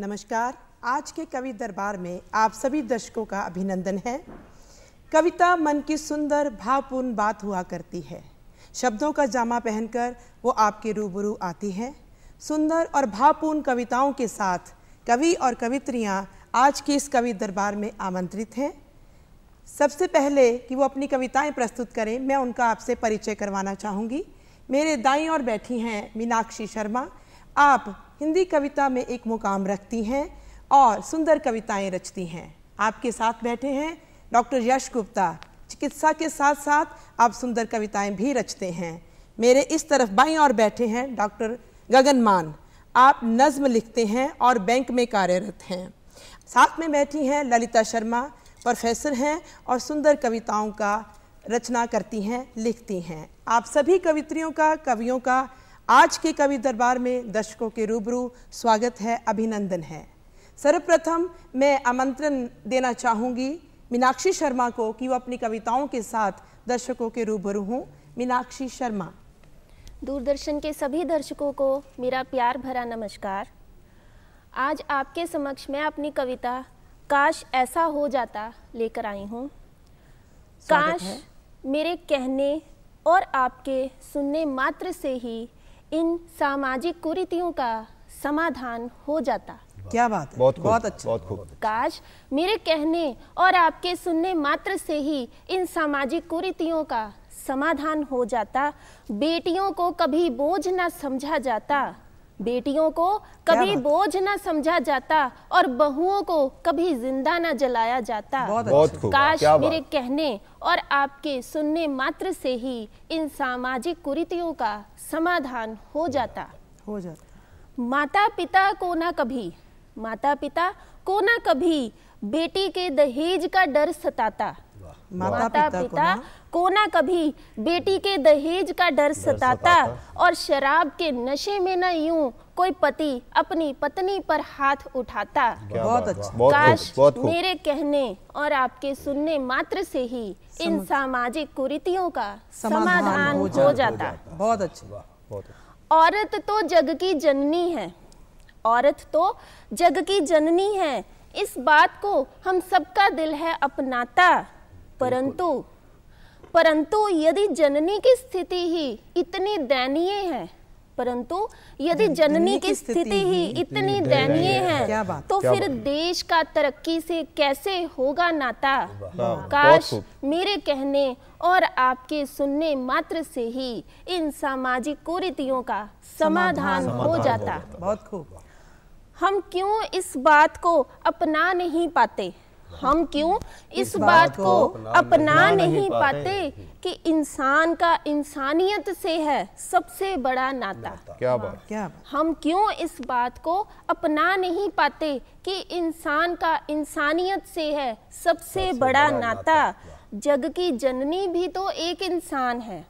नमस्कार। आज के कवि दरबार में आप सभी दर्शकों का अभिनंदन है। कविता मन की सुंदर भावपूर्ण बात हुआ करती है। शब्दों का जामा पहनकर वो आपके रूबरू आती है। सुंदर और भावपूर्ण कविताओं के साथ कवि और कवित्रियाँ आज के इस कवि दरबार में आमंत्रित हैं। सबसे पहले कि वो अपनी कविताएं प्रस्तुत करें, मैं उनका आपसे परिचय करवाना चाहूँगी। मेरे दाईं ओर बैठी हैं मीनाक्षी शर्मा। आप हिंदी कविता में एक मुकाम रखती हैं और सुंदर कविताएं रचती हैं। आपके साथ बैठे हैं डॉक्टर यश गुप्ता। चिकित्सा के साथ साथ आप सुंदर कविताएं भी रचते हैं। मेरे इस तरफ बाईं ओर बैठे हैं डॉक्टर गगन मान। आप नज्म लिखते हैं और बैंक में कार्यरत हैं। साथ में बैठी हैं ललिता शर्मा, प्रोफेसर हैं और सुंदर कविताओं का रचना करती हैं, लिखती हैं। आप सभी कवित्रियों का, कवियों का आज के कवि दरबार में दर्शकों के रूबरू स्वागत है, अभिनंदन है। सर्वप्रथम मैं आमंत्रण देना चाहूँगी मीनाक्षी शर्मा को कि वो अपनी कविताओं के साथ दर्शकों के रूबरू हों। मीनाक्षी शर्मा। दूरदर्शन के सभी दर्शकों को मेरा प्यार भरा नमस्कार। आज आपके समक्ष मैं अपनी कविता काश ऐसा हो जाता लेकर आई हूँ। काश मेरे कहने और आपके सुनने मात्र से ही इन सामाजिक कुरीतियों का समाधान हो जाता। क्या बात है, बहुत अच्छा, बहुत खूब। काश मेरे कहने और आपके सुनने मात्र से ही इन सामाजिक कुरीतियों का समाधान हो जाता। बेटियों को कभी बोझ न समझा जाता, बेटियों को कभी बोझ न समझा जाता और बहुओं को कभी जिंदा न जलाया जाता। काश मेरे कहने और आपके सुनने मात्र से ही इन सामाजिक कुरीतियों का समाधान हो जाता। माता पिता को ना कभी बेटी के दहेज का डर सताता। माता पिता को ना कभी बेटी के दहेज का डर सताता और शराब के नशे में न यूं कोई पति अपनी पत्नी पर हाथ उठाता। बहुत अच्छा। काश मेरे कहने और आपके सुनने मात्र से ही इन सामाजिक कुरीतियों का समाधान हो जाता। बहुत अच्छा। औरत तो जग की जननी है, औरत तो जग की जननी है, इस बात को हम सबका दिल है अपनाता। परंतु यदि जननी की स्थिति ही इतनी दयनीय है, परंतु यदि जननी की स्थिति ही इतनी दयनीय है तो फिर देश का तरक्की से कैसे होगा नाता। काश मेरे कहने और आपके सुनने मात्र से ही इन सामाजिक कुरीतियों का समाधान हो जाता। बहुत खूब। हम क्यों इस बात को अपना नहीं पाते, हम क्यों इस बात को अपना नहीं पाते कि इंसान का इंसानियत से है सबसे बड़ा नाता। क्या बात। हम क्यों इस बात को अपना नहीं पाते कि इंसान का इंसानियत से है सबसे बड़ा नाता। जग की जननी भी तो एक इंसान है,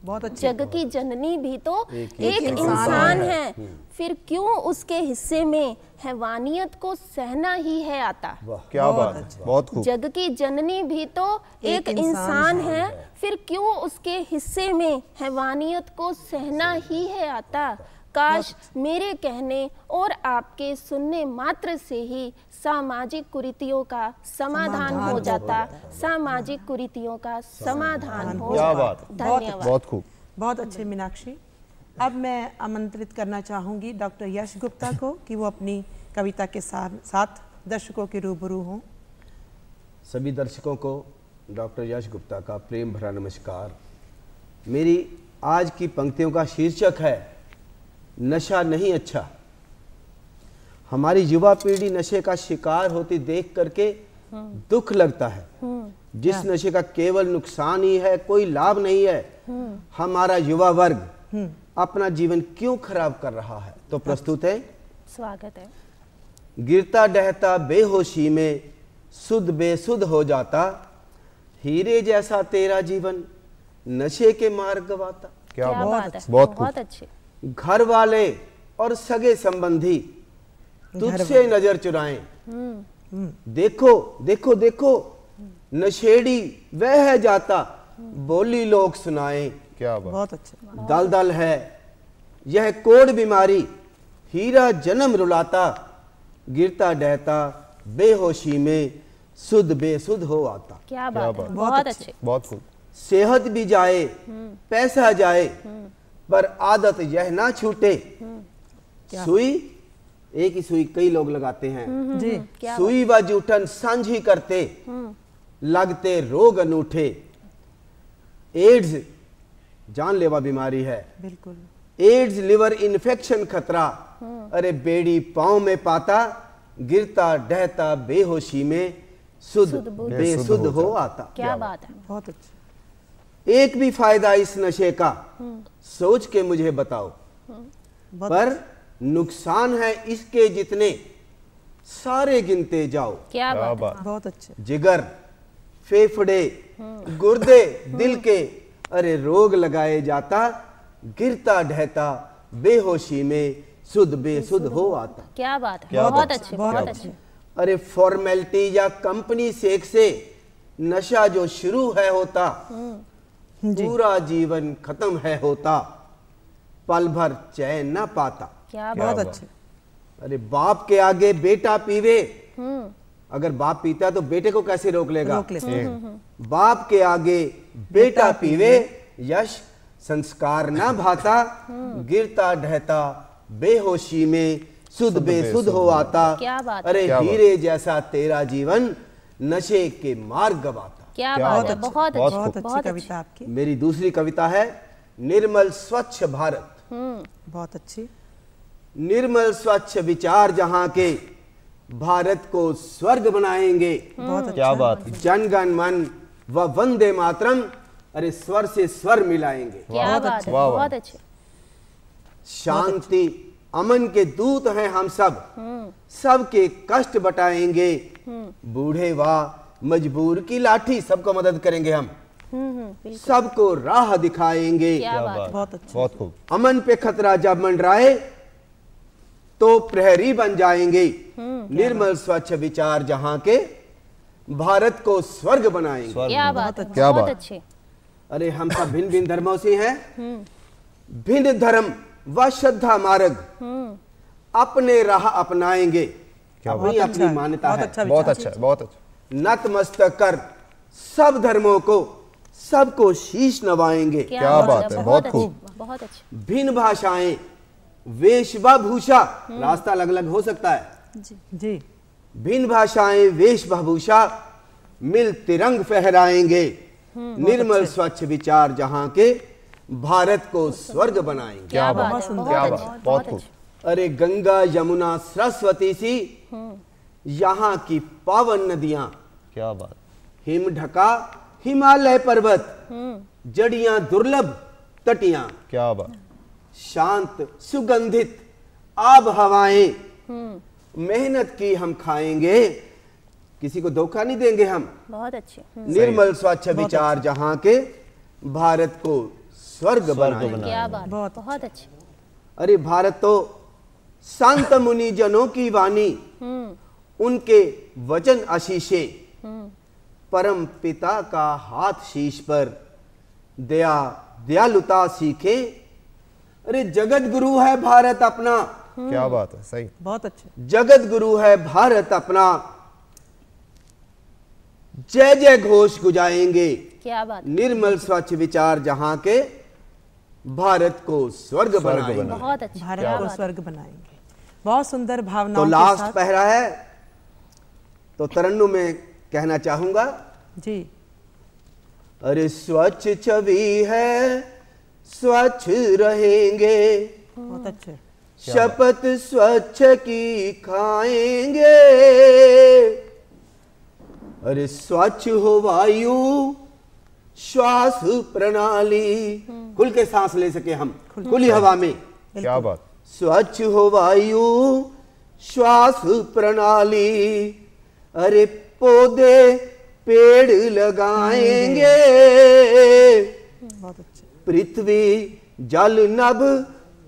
बहुत अच्छा। जग की जननी भी तो एक इंसान है, फिर क्यों उसके हिस्से में हैवानियत को सहना ही है आता। क्या बात है, बहुत खूब। जग की जननी भी तो एक इंसान है, फिर क्यों उसके हिस्से में हैवानियत को सहना ही है आता। काश मेरे कहने और आपके सुनने मात्र से ही सामाजिक कुरीतियों का समाधान हो जाता, सामाजिक कुरीतियों का समाधान हो जाता। धन्यवाद। बहुत खूब। बहुत अच्छे मीनाक्षी। अब मैं आमंत्रित करना चाहूँगी डॉक्टर यश गुप्ता को कि वो अपनी कविता के साथ दर्शकों के रूबरू हों। सभी दर्शकों को डॉक्टर यश गुप्ता का प्रेम भरा नमस्कार। मेरी आज की पंक्तियों का शीर्षक है नशा नहीं अच्छा। हमारी युवा पीढ़ी नशे का शिकार होती देख करके दुख लगता है। जिस नशे का केवल नुकसान ही है, कोई लाभ नहीं है। हमारा युवा वर्ग अपना जीवन क्यों खराब कर रहा है। तो प्रस्तुत है, स्वागत है। गिरता डहता बेहोशी में सुध बेसुध हो जाता, हीरे जैसा तेरा जीवन नशे के मार गवाता। क्या बात है, बहुत अच्छे। घर वाले और सगे संबंधी तुझसे नजर चुराएं, देखो देखो देखो नशेड़ी वह है जाता, बोली लोग सुनाएं। क्या बात। बहुत अच्छा। दलदल है यह कोड़ बीमारी, हीरा जन्म रुलाता, गिरता डहता बेहोशी में सुध बेसुध हो आता। क्या बात है, बहुत अच्छे। बहुत खूब। सेहत भी जाए, पैसा जाए, पर आदत यह ना छूटे। सुई, एक ही सुई कई लोग लगाते हैं जी। सुई व जूठन सांझी करते, लगते रोग अनूठे। एड्स जानलेवा बीमारी है, बिल्कुल। एड्स लिवर इन्फेक्शन खतरा, अरे बेड़ी पांव में पाता, गिरता डहता बेहोशी में सुध बेसुध हो आता। क्या बात है, बहुत अच्छा। एक भी फायदा इस नशे का सोच के मुझे बताओ, पर नुकसान है इसके जितने सारे गिनते जाओ। क्या बात है, बहुत अच्छे। जिगर, फेफड़े, गुर्दे, दिल के, अरे रोग लगाए जाता, गिरता ढहता बेहोशी में सुध बेसुध हो आता। क्या बात है, बहुत अच्छे, बहुत अच्छे। अरे फॉर्मेलिटी या कंपनी सेक से नशा जो शुरू है होता, पूरा जीवन खत्म है होता, पल भर चैन न पाता। क्या बहुत अच्छे। अरे बाप के आगे बेटा पीवे, अगर बाप पीता है तो बेटे को कैसे रोक लेगा? बाप के आगे बेटा पीवे, यश संस्कार न भाता, गिरता ढहता बेहोशी में सुध बेसुध हो आता। क्या बात, अरे हीरे जैसा तेरा जीवन नशे के मार्ग गवाता। क्या बात है, बहुत अच्छी, बहुत अच्छी कविता आपकी। मेरी दूसरी कविता है निर्मल स्वच्छ भारत। बहुत अच्छी। निर्मल स्वच्छ विचार जहां के, भारत को स्वर्ग बनाएंगे। बहुत क्या बात है। जनगण मन व वंदे मातरम, अरे स्वर से स्वर मिलाएंगे। क्या बात है, वाह, वाह। बहुत अच्छे। शांति अमन के दूत हैं हम सब, सबके कष्ट बटाएंगे। बूढ़े व मजबूर की लाठी, सबको मदद करेंगे हम, सबको राह दिखाएंगे। क्या बात है, बहुत अच्छा। बहुत खूब। अमन पे खतरा जब मंडराए तो प्रहरी बन जाएंगे। निर्मल स्वच्छ विचार जहां के, भारत को स्वर्ग बनाएंगे। क्या बात है, क्या बहुत बात। अच्छे। अरे हम सब भिन्न भिन्न धर्मों से हैं, भिन्न धर्म व श्रद्धा मार्ग, अपने राह अपनाएंगे। अपनी अपनी मान्यता है, बहुत अच्छा, बहुत अच्छा। नतमस्तक कर सब धर्मों को, सबको शीश नवाएंगे। क्या बात है, बहुत खूब। बहुत अच्छे। भिन्न भाषाएं, वेश व भूषा, रास्ता अलग अलग हो सकता है। जी। भिन्न भाषाएं, वेश व भूषा, मिल तिरंग फहराएंगे। निर्मल स्वच्छ विचार जहां के, भारत को स्वर्ग बनाएंगे। क्या बात बहुत है, सुंदर। क्या बहुत बात, अच्छे, बहुत बहुत खूब। अच्छे। अरे गंगा यमुना सरस्वती सी, यहाँ की पावन नदियां, क्या बात। हिम ढका हिमालय पर्वत, जड़ियां दुर्लभ तटियां, क्या बात। शांत सुगंधित आब हवाएं, मेहनत की हम खाएंगे, किसी को धोखा नहीं देंगे हम। बहुत अच्छे। निर्मल स्वच्छ विचार जहां के, भारत को स्वर्ग बनाएंगे। क्या बात, बहुत अच्छे। अरे भारत तो संत मुनि जनों की वाणी, उनके वचन आशीषे, परम पिता का हाथ शीश पर, दया दयालुता सीखे। अरे जगत गुरु है भारत अपना, क्या बात है, सही। बहुत अच्छे। जगत गुरु है भारत अपना, जय जय घोष गुजाएंगे। क्या बात, निर्मल स्वच्छ विचार जहां के, भारत को स्वर्ग बनाएंगे। बहुत अच्छे। भारत को स्वर्ग बनाएंगे। बहुत सुंदर तो भावनाओं के लास्ट साथ। पहरा है, तो तरन्नुम में कहना चाहूंगा, जी। अरे स्वच्छ छवि है, स्वच्छ रहेंगे, बहुत अच्छे। शपथ स्वच्छ की खाएंगे। अरे स्वच्छ हो वायु श्वास प्रणाली, खुल के सांस ले सके हम खुली हवा में। क्या बात। स्वच्छ हो वायु श्वास प्रणाली, अरे पौधे पेड़ लगाएंगे। बहुत अच्छे। पृथ्वी जल नभ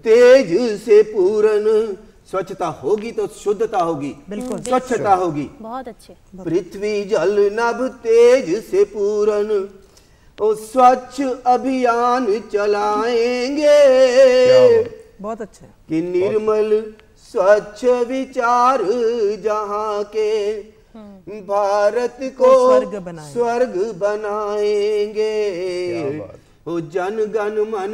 तेज से पूर्ण, स्वच्छता होगी तो शुद्धता होगी, बिल्कुल। स्वच्छता होगी। बहुत अच्छे। पृथ्वी जल नभ तेज से पूर्ण, ओ स्वच्छ अभियान चलाएंगे। बहुत अच्छे। कि निर्मल स्वच्छ विचार जहाँ के भारत को स्वर्ग बनाएंगे। ओ जन गण मन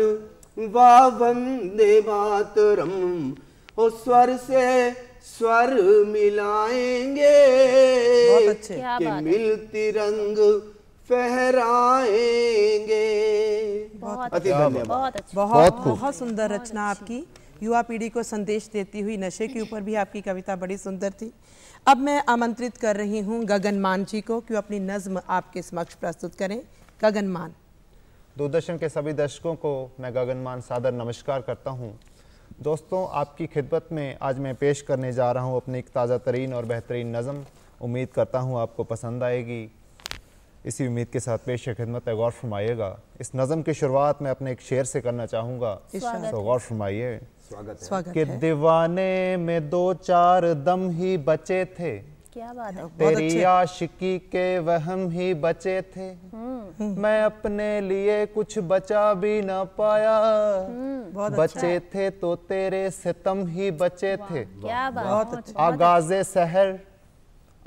वा वंदे मातरम, ओ स्वर से स्वर मिलाएंगे कि मिल तिरंग फहराएंगे। बहुत बहुत बहुत सुंदर रचना आपकी, युवा पीढ़ी को संदेश देती हुई। नशे के ऊपर भी आपकी कविता बड़ी सुंदर थी। अब मैं आमंत्रित कर रही हूँ गगन मान जी को कि वो अपनी नज्म आपके समक्ष प्रस्तुत करें। गगन मान। दूरदर्शन के सभी दर्शकों को मैं गगन मान सादर नमस्कार करता हूँ। दोस्तों, आपकी खिदमत में आज मैं पेश करने जा रहा हूँ अपनी एक ताज़ा तरीन और बेहतरीन नज़म। उम्मीद करता हूँ आपको पसंद आएगी। इसी उम्मीद के साथ पेश खिदमत है, गौर फरमाइएगा। इस नज़म की शुरुआत मैं अपने एक शेर से करना चाहूँगा, तो गौर फरमाइए। स्वागत कि दीवाने में 2-4 दम ही बचे थे, क्या बात है। तेरी आशिकी के वहम ही बचे थे। मैं अपने लिए कुछ बचा भी ना पाया, बचे थे तो तेरे सितम ही बचे थे। क्या बात।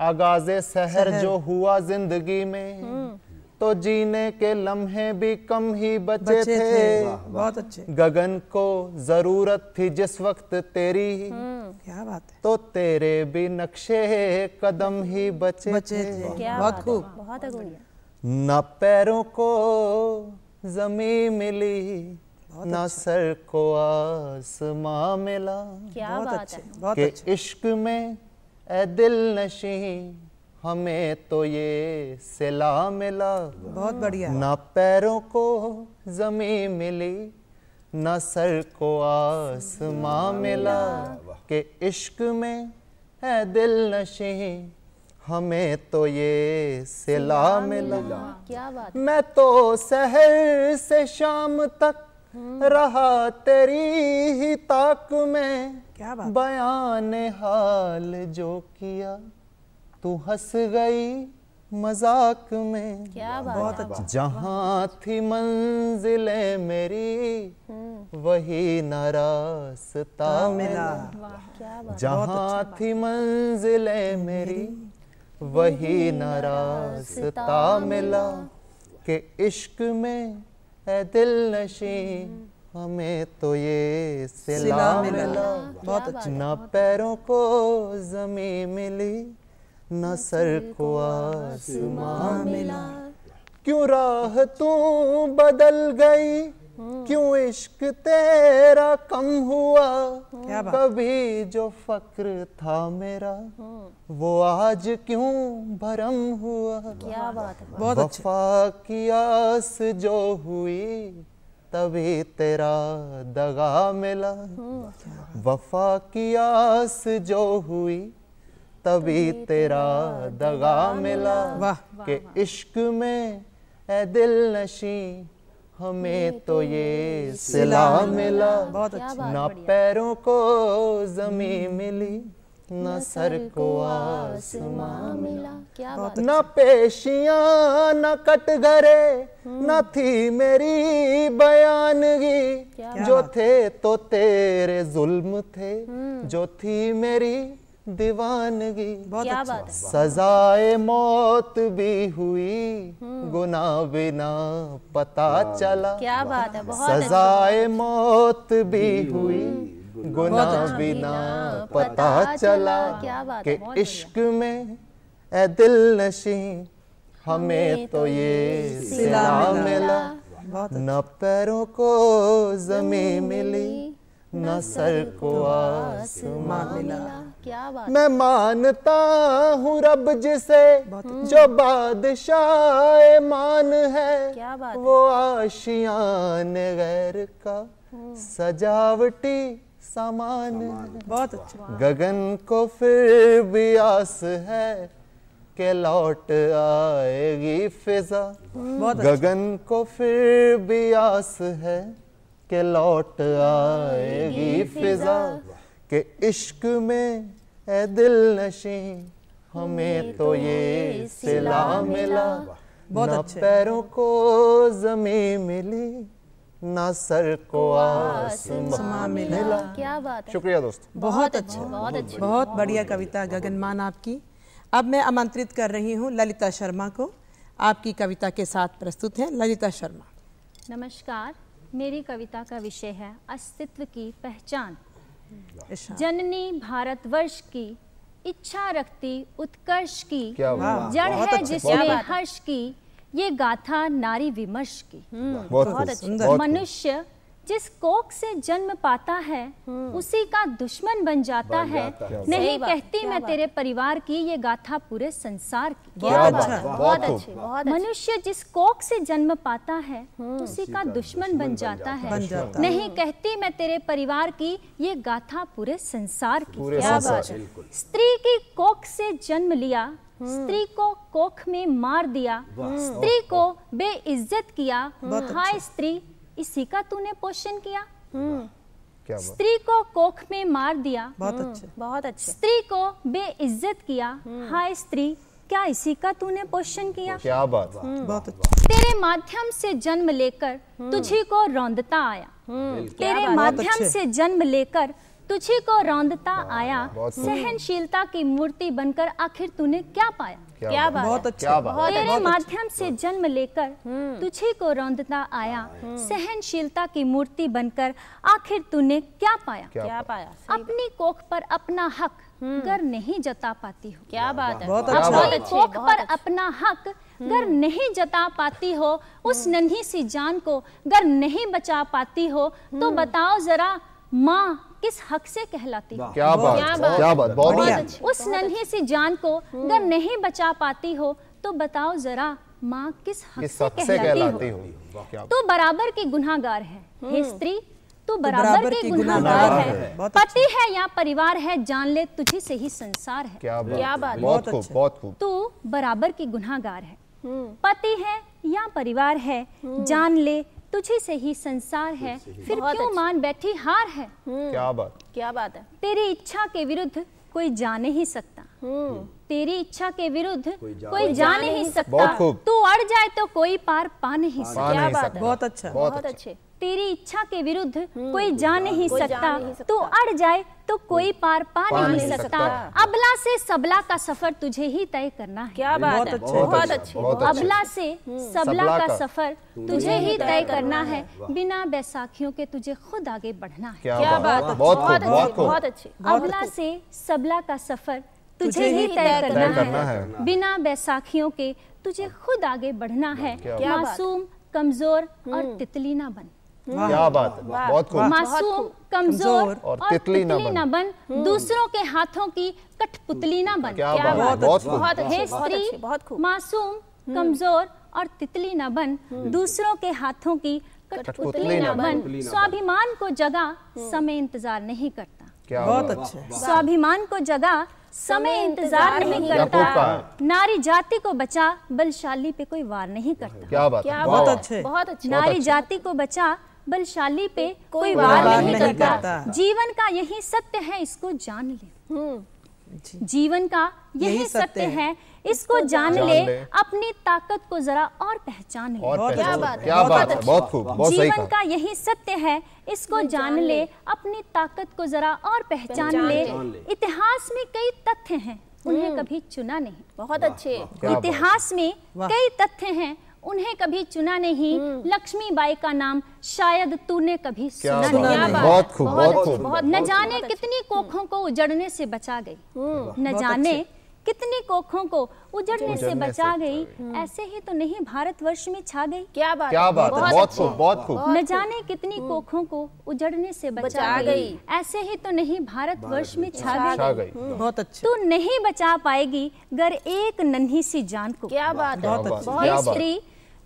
आगाज़े सहर जो हुआ जिंदगी में, तो जीने के लम्हे भी कम ही बचे थे। बहुत अच्छे। गगन को जरूरत थी जिस वक्त तेरी, क्या बात है, तो तेरे भी नक्शे कदम ही बचे थे। बहुत खूब। बहुत अगुड़िया। न पैरों को जमीन मिली, न सर को आसमां मिला, क्या बात है। बहुत कि अच्छे। इश्क में ए दिल नशी हमें तो ये सिला मिला। बहुत बढ़िया। न पैरों को जमीन मिली, न सर को आसमां मिला, कि इश्क में है दिल नशी हमें तो ये सिला मिला। क्या बात। मैं तो सहर से शाम तक रहा तेरी ही ताक में, क्या बात। बयान हाल जो किया तू हंस गई मजाक में। क्या बात। बहुत अच्छा। जहाँ थी मंजिले मेरी, वही न रास्ता मिला। क्या बात। जहाँ थी मंजिले मेरी, वही न रास्ता मिला, कि इश्क में है दिल नशी हमें तो ये सिला मिला। बहुत अच्छे। न पैरों को जमीन मिली, न सर को आसमां मिला। क्यों राह तू बदल गई, क्यों इश्क तेरा कम हुआ, कभी जो फक्र था मेरा वो आज क्यों भरम हुआ। क्या बात है। बहुत अच्छे। वफा की आस जो हुई, तभी तेरा दगा मिला। वफा की आस जो हुई, तभी तेरा दगा मिला। कि इश्क में ए दिल नशी हमें तो ये सिला मिला। बहुत अच्छे। न पैरों को जमीन मिली, न सर को आसमां मिला। क्या बात। न पेशियां न कटघरे, न थी मेरी बयानगी, जो थे तो तेरे जुल्म थे, जो थी मेरी दीवानगी। क्या बात है। सजाए मौत भी हुई, गुनाह बिना पता चला। क्या बात है। बहुत सजाए मौत भी हुई, गुनाह बिना पता चला, क्या बात कि है। इश्क में ए दिल नशी हमें तो ये सिला मिला। न पैरों को जमीन मिली, न सर को आसमां मिला। क्या बात। मैं मानता हूँ रब जिसे, जो बादशाह मान है, क्या बात है। वो आशियान गैर का सजावटी सामान है। बहुत अच्छा। गगन को फिर भी आस है कि लौट आएगी फिजा। गगन को फिर भी आस है कि लौट आएगी फिजा, कि इश्क में ए दिल नशी हमें तो ये सिला मिला। न पैरों को जमीन मिली, ना सर को आसमां मिला। क्या बात है, शुक्रिया दोस्तों। बहुत अच्छा, बहुत अच्छी। बहुत बढ़िया कविता गगनमान आपकी। अब मैं आमंत्रित कर रही हूँ ललिता शर्मा को, आपकी कविता के साथ प्रस्तुत हैं ललिता शर्मा। नमस्कार, मेरी कविता का विषय है अस्तित्व की पहचान। इरशाद। जननी भारतवर्ष की इच्छा रखती उत्कर्ष की, क्या बात, जड़ बहुत है अच्छे, जिसमें हर्ष की, ये गाथा नारी विमर्श की। बहुत खूब, सुंदर। बहुत खूब। मनुष्य जिस कोख से जन्म पाता है उसी का दुश्मन बन जाता है। नहीं सही बात, कहती मैं तेरे परिवार की, ये गाथा पूरे संसार की। क्या बहुत बात, अच्छा, बहुत अच्छी, खूब। बहुत अच्छी। मनुष्य जिस कोख से जन्म पाता है उसी का दुश्मन बन जाता है। बन जाता है। नहीं कहती मैं तेरे परिवार की, ये गाथा पूरे संसार की। पूरे क्या संसार बात है। स्त्री की कोख से जन्म लिया, स्त्री को कोख में मार दिया, स्त्री को बेइज्जत किया। हाय स्त्री, इसी का तूने पोषण किया। क्या बात, स्त्री को कोख में मार दिया, बहुत अच्छे, बहुत अच्छे। स्त्री को बेइज्जत किया। हाय स्त्री, क्या इसी का तूने पोषण किया। क्या बात, बहुत अच्छे, तेरे माध्यम से जन्म लेकर तुझी को रौंदता आया। तेरे माध्यम अच्छे। से जन्म लेकर तुझी को रौंदता आया। बहुत खूब। सहनशीलता की मूर्ति बनकर आखिर तूने क्या पाया। क्या बात बहुत है। अच्छे, क्या बात, बहुत तेरे बहुत माध्यम से जन्म लेकर तुझी को रौंदता आया। सहनशीलता की मूर्ति बनकर आखिर तूने क्या पाया। क्या पाया, अपनी कोख पर अपना हक गर नहीं जता पाती हो। क्या बात है। बहुत बहुत अच्छा। अपनी अच्छे, कोख बहुत पर अच्छे। अपना हक गर नहीं जता पाती हो, उस नन्ही सी जान को गर नहीं बचा पाती हो, तो बताओ जरा माँ किस हक से कहलाती हो। क्या बात, क्या बात, क्या बात, बहुत बढ़िया। अच्छी। उस नन्ही सी जान को गर नहीं बचा पाती हो, तो बताओ जरा माँ किस हक किस से हक से कहलाती हो। हो। क्या तू बराबर की गुनाहगार है हे स्त्री, तू बराबर की गुनाहगार है। बहुत पति है या परिवार है, जान ले तुझी से ही संसार है। क्या क्या बात, बात, बहुत बहुत खूब, अच्छे। बहुत खूब। तू बराबर की गुनाहगार है। पति है या परिवार है, जान ले तुझी से ही संसार है। फिर बहुत क्यों अच्छे। मान बैठी हार है। क्या बात, क्या बात है। तेरी इच्छा के विरुद्ध कोई जा नहीं सकता। तेरी इच्छा के विरुद्ध कोई जा नहीं सकता। बहुत खूब। तू अड़ जाए तो कोई पार पा नहीं सकता। पा क्या नहीं बात सकता। है। बहुत अच्छा, बहुत बहुत अच्छा। अच्छे। तेरी इच्छा के विरुद्ध कोई जा नहीं कोई जा सकता। नहीं सकता। तू अड़ जाए तो कोई पार पा नहीं नहीं सकता। सकता। अबला से सबला का सफर तुझे ही तय करना है। क्या बात बहुत है। अच्छे, बहुत अच्छे। बहुत अच्छे। अबला से सबला सबला का का सफर तुझे ही तय करना है। बिना बैसाखियों के तुझे खुद आगे बढ़ना है। क्या क्या बात, बात है। बहुत खूब, बहुत अच्छे, खूब। बहुत अच्छे। अबला से सबला का सफर तुझे ही तय तय करना करना है। है। बिना बैसाखियों के तुझे खुद आगे बढ़ना है। बात। मासूम कमजोर और तितली ना बन। क्या बात है, बहुत खूब। मासूम कमजोर और और तितली ना तितली ना बन। दूसरों के हाथों की कठपुतली ना बन। क्या क्या बात, बात, बहुत खूब। बहुत अच्छे, हे बहुत स्त्री, अच्छे, बहुत खूब। मासूम कमजोर और तितली ना बन। दूसरों के हाथों की कठपुतली ना बन। स्वाभिमान को जगा समय इंतजार नहीं करता। क्या बहुत बात, अच्छे, स्वाभिमान को जगा समय इंतजार नहीं क्या खूब करता। कहा। नारी जाति को बचा, बलशाली पे कोई वार नहीं करता। क्या बात, क्या बहुत बात, अच्छे। बहुत अच्छे। नारी जाति को बचा, बलशाली पे कोई वार वार नहीं नहीं करता। करता। जीवन का यही सत्य है, इसको जान ले। जीवन का यही सत्य है, इसको जान ले। ले। अपनी ताकत को जरा और पहचान ले। और बहुत पहचान। क्या बात है, क्या बहुत बात है, अच्छी। बहुत खूब, बहुत सही जीवन कहा। का यही सत्य है, इसको जान ले। अपनी ताकत को जरा और पहचान ले। इतिहास में कई तथ्य हैं, उन्हें कभी चुना नहीं। बहुत अच्छे। क्या बात। इतिहास में कई तथ्य हैं, उन्हें कभी चुना नहीं। लक्ष्मीबाई का नाम शायद तूने कभी क्या सुना बात, नहीं। क्या बात बहुत है, खूब, बहुत बहुत अच्छी, खूब। न जाने कितनी कोखों को उजड़ने से बचा गई। न जाने कितनी कोखों को उजड़ने से बचा गई। ऐसे ही तो नहीं भारतवर्ष में छा गई। क्या बात, क्या बात है, बहुत अच्छे। खूब, बहुत खूब। न जाने कितनी कोखों को उजड़ने से बचा बचा गई। गई। ऐसे ही तो नहीं भारतवर्ष में छा छा गई। गई। बहुत अच्छे, तू नहीं बचा पाएगी गर एक नन्ही सी जान को। क्या बात है, बहुत बहुत अच्छी, बहुत क्या हे बात। स्त्री,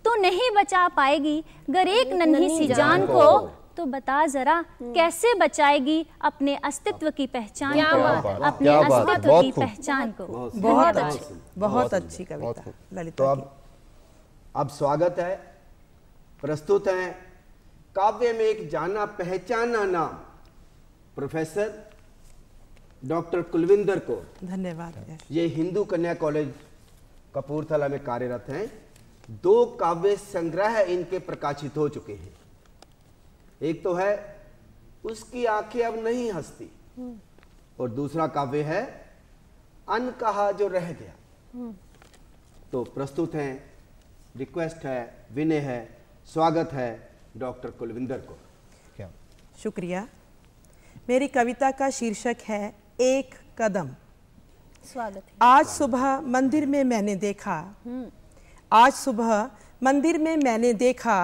तू नहीं बचा पाएगी गर एक नन्ही सी जान को। तो बता जरा कैसे बचाएगी अपने अस्तित्व की पहचान क्या को। बात है, अपने क्या बात है, अस्तित्व बहुत की खूब। पहचान को। बहुत अच्छी, बहुत अच्छी बहुत कविता खूब। ललिता तो की। अब स्वागत है, प्रस्तुत हैं काव्य में एक जाना पहचाना नाम प्रोफेसर डॉक्टर कुलविंदर को। धन्यवाद। ये हिंदू कन्या कॉलेज कपूरथला में कार्यरत हैं। 2 काव्य संग्रह इनके प्रकाशित हो चुके हैं। एक तो है उसकी आंखें अब नहीं हंसती, और दूसरा काव्य है अनकहा जो रह गया। तो प्रस्तुत हैं, रिक्वेस्ट है, विनय है, स्वागत है डॉक्टर कुलविंदर को। क्या शुक्रिया। मेरी कविता का शीर्षक है एक कदम। स्वागत है। आज सुबह मंदिर में मैंने देखा, आज सुबह मंदिर में मैंने देखा,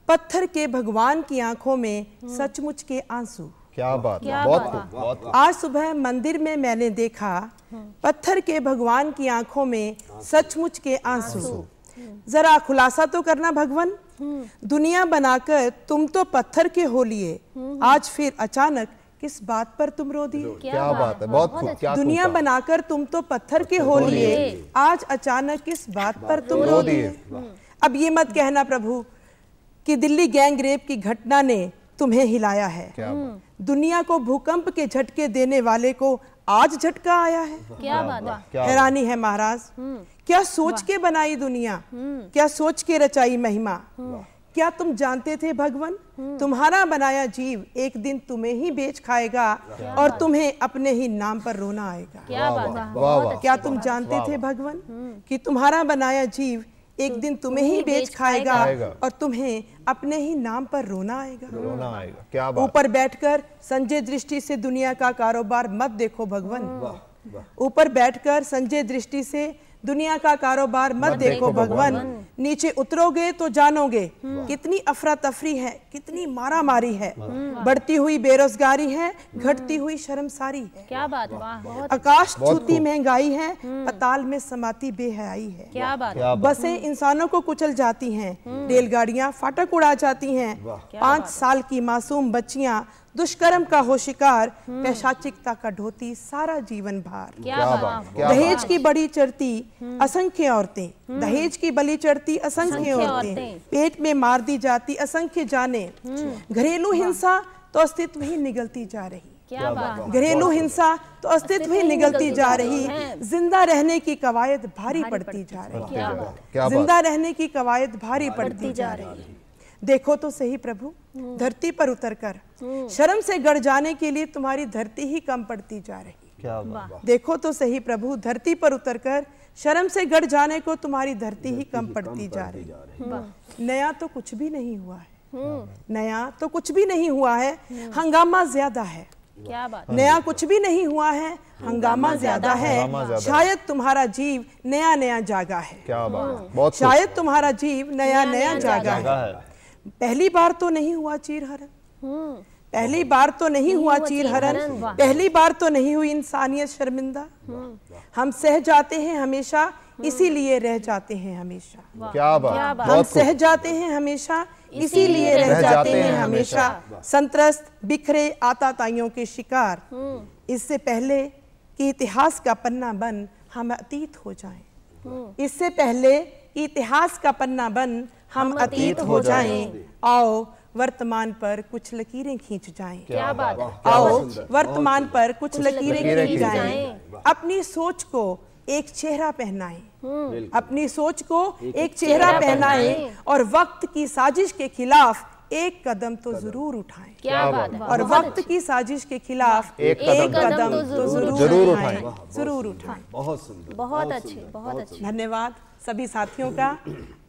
पत्थर के भगवान की आंखों में सचमुच के आंसू। क्या बात, क्या बहुत बात। खूब, बहुत खूब। आज सुबह मंदिर में मैंने देखा, पत्थर के भगवान की आंखों में सचमुच के आंसू। जरा खुलासा तो करना भगवान, दुनिया बनाकर तुम तो पत्थर के हो लिए, आज फिर अचानक किस बात पर तुम रो दिए। क्या बात है, बहुत खूब। क्या दुनिया खूब कहा। बनाकर तुम तो पत्थर के हो लिए, आज अचानक किस बात पर तुम रो दिए। अब ये मत कहना प्रभु कि दिल्ली गैंग रेप की घटना ने तुम्हें हिलाया है। क्या बात। दुनिया को भूकंप के झटके देने वाले को आज झटका आया है। क्या बात है। क्या हैरानी है महाराज, क्या सोच के बनाई दुनिया, क्या सोच के रचाई महिमा। क्या तुम जानते थे भगवान, तुम्हारा बनाया जीव एक दिन तुम्हें ही बेच खाएगा और तुम्हें अपने ही नाम पर रोना आएगा। क्या बात है। वाह वाह। क्या तुम जानते थे भगवान कि तुम्हारा बनाया जीव एक दिन तुम्हें ही बेच खाएगा और तुम्हें अपने ही नाम पर रोना आएगा। रोना आएगा। क्या बात। ऊपर बैठकर संजय दृष्टि से दुनिया का कारोबार मत देखो भगवान, ऊपर बैठकर संजय दृष्टि से दुनिया का कारोबार मत देखो भगवान। नीचे उतरोगे तो जानोगे कितनी अफरा तफरी है, कितनी मारा मारी है, बढ़ती हुई बेरोजगारी है, घटती हुई शर्मसारी है। क्या बात। वाह। आकाश छूती महंगाई है, पाताल में समाती बेहयाई है। क्या बात। बसें इंसानों को कुचल जाती हैं, रेलगाड़ियां फाटक उड़ा जाती हैं, 5 साल की मासूम बच्चियां दुष्कर्म का हो शिकार, पैशाचिकता का ढोती सारा जीवन भार। क्या बात। दहेज की बड़ी चढ़ती असंख्य औरतें, दहेज की बलि चढ़ती असंख्य औरतें, पेट में मार दी जाती असंख्य जाने, घरेलू हिंसा तो अस्तित्व ही निगलती जा रही। क्या बात। घरेलू हिंसा तो अस्तित्व ही निगलती जा रही, जिंदा रहने की कवायद भारी पड़ती जा रही, क्या बात। क्या बात। जिंदा रहने की कवायद भारी पड़ती जा रही। देखो तो सही प्रभु, धरती पर उतरकर शर्म से गड़ जाने के लिए तुम्हारी धरती ही कम पड़ती जा रही। क्या बात। देखो तो सही प्रभु, धरती पर उतरकर शर्म से गड़ जाने को तुम्हारी धरती ही कम पड़ती जा रही। नया तो कुछ भी नहीं हुआ है, नया तो कुछ भी नहीं हुआ है, हंगामा ज्यादा है। क्या बात। नया कुछ भी नहीं हुआ है, हंगामा ज्यादा है। शायद तुम्हारा जीव नया नया जागा है। क्या बात। बहुत खूब। शायद तुम्हारा जीव नया नया जागा है। पहली बार तो नहीं हुआ चीरहरण, पहली बार तो नहीं हुआ चीरहरण, पहली बार तो नहीं हुई इंसानियत शर्मिंदा। हम सह जाते हैं हमेशा, इसीलिए रह जाते हैं हमेशा। क्या बात। हम बहुत खूब। सह जाते हैं हमेशा, इसीलिए रह जाते हैं हमेशा। संत्रस्त बिखरे आताताइयों के शिकार, इससे पहले कि इतिहास का पन्ना बन हम अतीत हो जाएं, इससे पहले कि इतिहास का पन्ना बन हम अतीत हो जाएं, आओ वर्तमान पर कुछ लकीरें खींच जाएं। क्या बात। आओ वर्तमान पर कुछ लकीरें खींच जाएं, अपनी सोच को एक चेहरा पहनाएं, अपनी सोच को एक चेहरा पहनाएं और वक्त की साजिश के खिलाफ एक कदम तो जरूर उठाएं। क्या बात। और वक्त की साजिश के खिलाफ एक कदम तो जरूर उठाएं, जरूर उठाएं। बहुत सुंदर, बहुत अच्छे, बहुत अच्छे। धन्यवाद सभी साथियों का।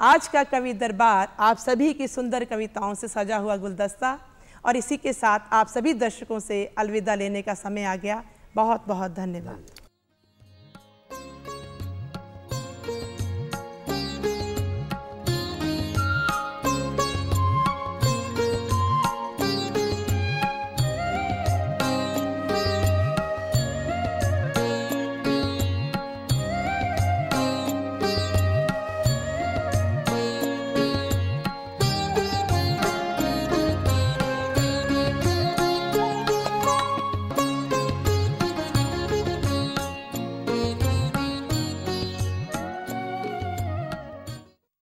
आज का कवि दरबार आप सभी की सुंदर कविताओं से सजा हुआ गुलदस्ता, और इसी के साथ आप सभी दर्शकों से अलविदा लेने का समय आ गया। बहुत बहुत धन्यवाद।